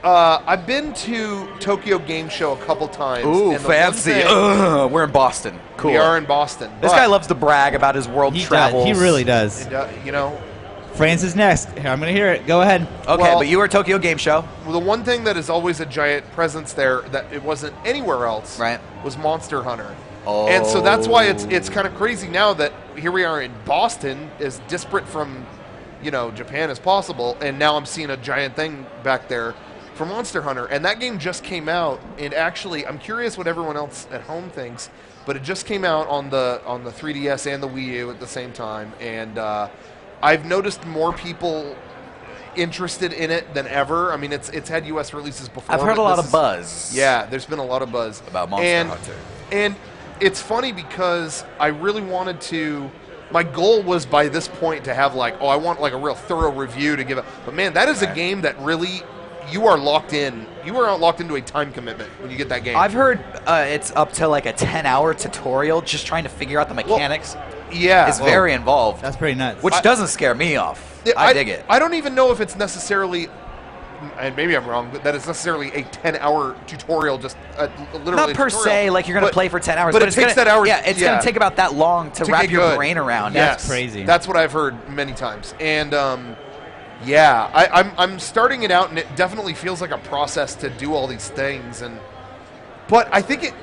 I've been to Tokyo Game Show a couple times. Ooh, and fancy. We're in Boston. Cool. We are in Boston. This guy loves to brag about his world travels. He really does. And, France is next. I'm going to hear it. Go ahead. Okay, but you were at Tokyo Game Show. Well, the one thing that is always a giant presence there that it wasn't anywhere else was Monster Hunter. Oh. And so that's why it's kind of crazy now that here we are in Boston, as disparate from, Japan as possible, and now I'm seeing a giant thing back there for Monster Hunter. And that game just came out, and actually, I'm curious what everyone else at home thinks, but it just came out on the 3DS and the Wii U at the same time, and I've noticed more people interested in it than ever. I mean, it's had U.S. releases before. I've heard a lot of buzz. Yeah, there's been a lot of buzz about Monster Hunter. And it's funny because I really wanted to. My goal was by this point to have I want a real thorough review to give it. But man, that is a game that really you are locked in. You are locked into a time commitment when you get that game. I've heard it's up to a 10-hour tutorial just trying to figure out the mechanics. Yeah, it's very involved. That's pretty nuts. Which doesn't scare me off. I dig it. I don't even know if it's necessarily, and maybe I'm wrong, but that it's necessarily a 10-hour tutorial. Just literally not per se. You're going to play for 10 hours, but it takes that hour. Yeah, it's going to take about that long to wrap your brain around. That's crazy. That's what I've heard many times, and I'm starting it out, and it definitely feels like a process to do all these things, but I think it.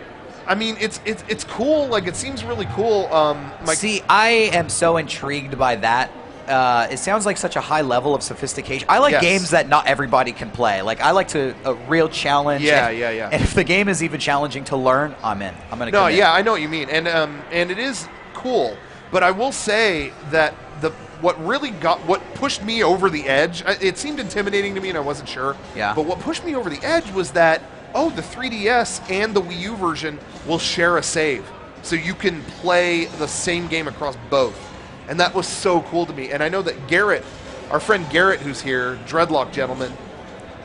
I mean, it's cool. It seems really cool. See, I am so intrigued by that. It sounds like such a high level of sophistication. I like games that not everybody can play. I like a real challenge. Yeah. And if the game is even challenging to learn, I'm in. I'm going to No, yeah, I know what you mean. And it is cool. But I will say that what pushed me over the edge, it seemed intimidating to me and I wasn't sure. Yeah. But what pushed me over the edge was that the 3DS and the Wii U version will share a save. So you can play the same game across both. And that was so cool to me. And I know that Garrett, our friend Garrett who's here, Dreadlock Gentleman,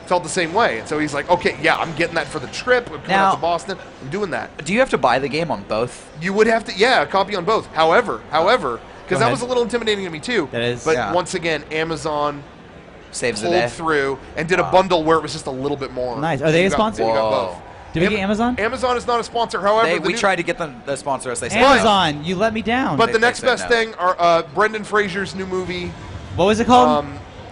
felt the same way. And so he's like, okay, yeah, I'm getting that for the trip. I'm coming out to Boston. I'm doing that. Do you have to buy the game on both? You would have to, a copy on both. However, because that was a little intimidating to me too. That is. But once again, Amazon saves the day through and did a bundle where it was just a little bit more. Nice. Are they a sponsor? You got both. Did we get Amazon? Amazon is not a sponsor. However, we tried to get them to sponsor us. They said Amazon, you let me down. But the next best thing are Brendan Fraser's new movie. What was it called?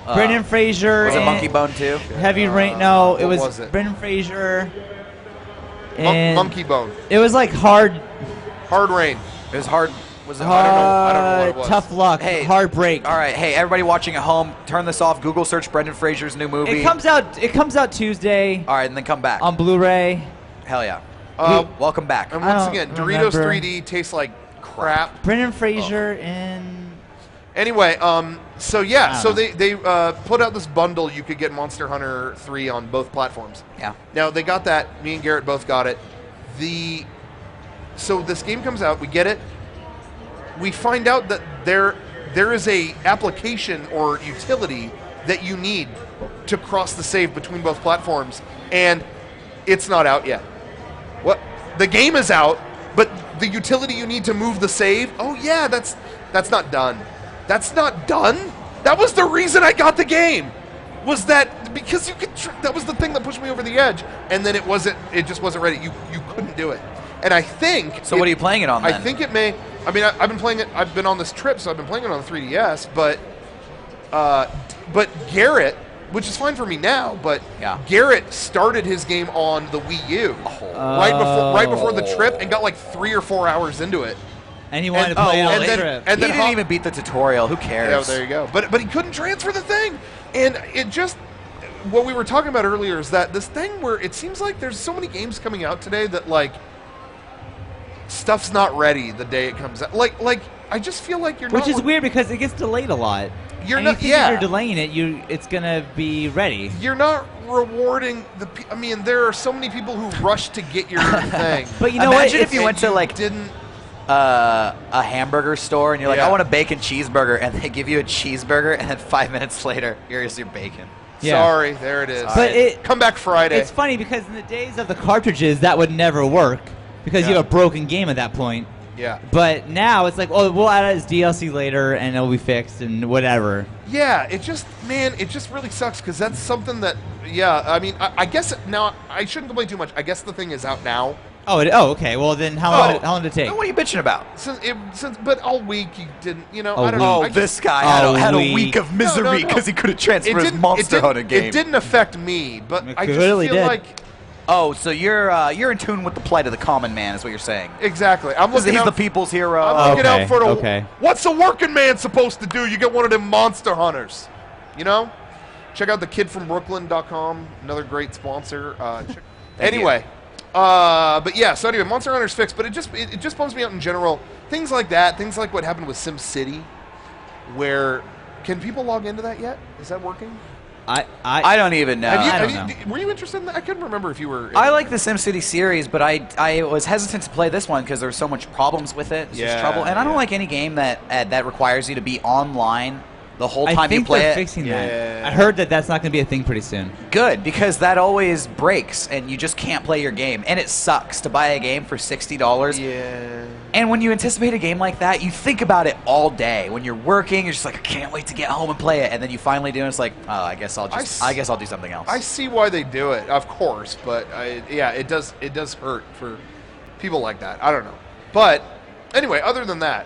Brendan Fraser. Was it Monkey Bone 2? Heavy Rain. No, it was Brendan Fraser. Monkey Bone. It was Hard Rain. It was hard. Was it? I don't know what it was. Tough Luck. Hey, Heartbreak. All right, hey, everybody watching at home, turn this off. Google search Brendan Fraser's new movie. It comes out Tuesday. All right, and then come back on Bluray. Hell yeah. Welcome back. And once again, Doritos 3D tastes like crap. Brendan Fraser in. Anyway, so they put out this bundle. You could get Monster Hunter 3 on both platforms. Yeah. Now they got that. Me and Garrett both got it. So this game comes out. We get it. We find out that there is a application or utility that you need to cross the save between both platforms, and it's not out yet. What? The game is out, but the utility you need to move the save, that's not done. That's not done? That was the reason I got the game. Was that because you could that was the thing that pushed me over the edge, and then it just wasn't ready. You couldn't do it. And I think what are you playing it on then? I think it may I've been playing it. I've been on this trip, so I've been playing it on the 3DS. But Garrett, which is fine for me now, but Garrett started his game on the Wii U right before the trip and got 3 or 4 hours into it. And he wanted to play it on the trip. And he didn't even beat the tutorial. Who cares? Yeah, there you go. But he couldn't transfer the thing, and it just. What we were talking about earlier is that this thing where it seems like there's so many games coming out today that stuff's not ready the day it comes out. I just feel like you're not. Which is weird because it gets delayed a lot. You're and not. If you're delaying it, it's gonna be ready. You're not rewarding the. I mean, there are so many people who rush to get your thing. But you know Imagine what? if you went to a hamburger store and you're I want a bacon cheeseburger, and they give you a cheeseburger, and then 5 minutes later, here's your bacon. Yeah. Sorry, there it is. But come back Friday. It's funny because in the days of the cartridges, that would never work because you have a broken game at that point. Yeah. But now it's we'll add it as DLC later and it'll be fixed and whatever. Yeah, it just really sucks because that's something that, I mean, I guess now I shouldn't complain too much. I guess the thing is out now. Oh, okay. Well, then how long did it take? What are you bitching about? But all week you didn't, I don't know. know. This guy had a week of misery because he couldn't transfer his Monster Hunter game. It didn't affect me, but I just really feel did. like... Oh, so you're in tune with the plight of the common man, is what you're saying. Exactly. He's the people's hero. I'm looking out for what's a working man supposed to do? You get one of them Monster Hunters, Check out thekidfrombrooklyn.com, another great sponsor. Anyway, but yeah. So anyway, Monster Hunter's fixed, but it just bums me out in general. Things like that, things like what happened with SimCity, where can people log into that yet? Is that working? I don't even know. Were you interested in that? I couldn't remember if you were. I like the SimCity series, but I was hesitant to play this one because there's so much problems with it. It's just trouble, and I don't like any game that requires you to be online the whole time you play it. I think they're fixing that. I heard that's not going to be a thing pretty soon. Good, because that always breaks, and you just can't play your game. And it sucks to buy a game for $60. Yeah. And when you anticipate a game like that, you think about it all day. When you're working, you're just like, I can't wait to get home and play it. And then you finally do, and it's like, oh, I guess I'll do something else. I see why they do it, of course, but it does hurt for people like that. I don't know. But anyway, other than that.